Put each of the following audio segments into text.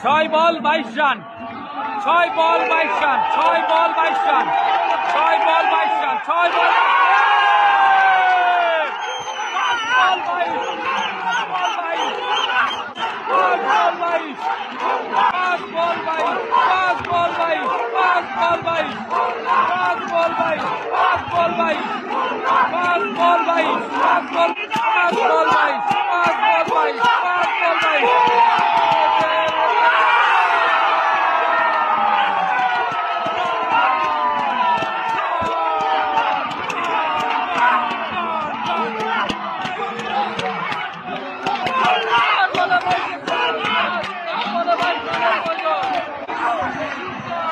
ছয় বল 22 রান, 6 বল 22 রান, 6 বল 22 রান, 6 বল 22 রান, 6 বল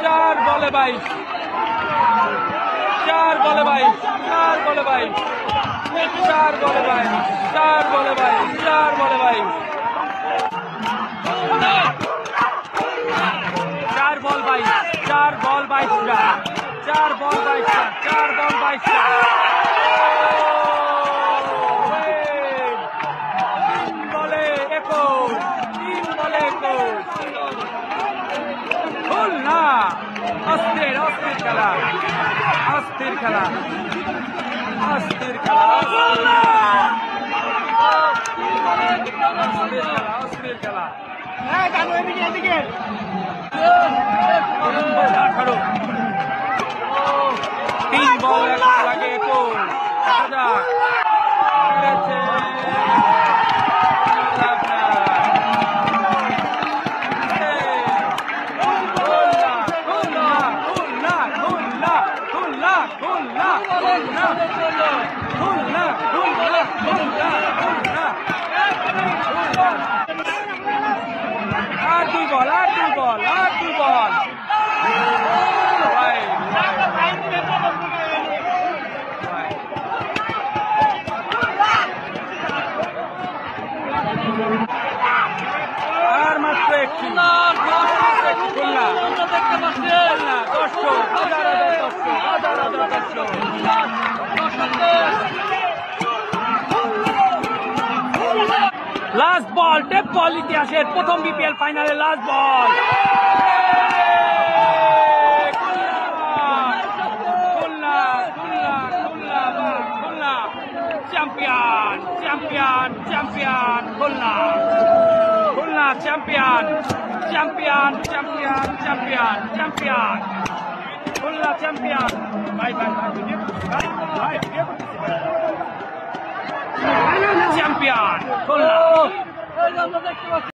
4 বলে 22, 4 বলে 22, 4 বলে 22, 4 বলে 22, 4 বলে 22, 4 বলে 22, 4 বল 22, 4 বল 22 রান, 4 বল 22 রান, 4 বল 22 রান, 3 বলে 21, 3 বলে 21, খুলনা অস্থির অস্থির খেলা, অস্থির খেলা, অস্থির খেলা, অস্থির খেলা। 3 বল লাগে 21, আর 2 বল, আর 2 বল, আর 2 বল। আর মাত্র একটি খুলনা, দর্শক, হাজার হাজার দর্শক, হাজার হাজার দর্শক। লাস্ট বল, টেপ বল, ইতিহাসের প্রথম বিপিএল ফাইনালে লাস্ট বল। Khulna, Khulna, Khulna, Khulna champion, champion, champion, Khulna, Khulna champion, champion, champion, champion, champion, Khulna champion. ভাই ভাই ভাই চ্যাম্পিয়ন খুলনা।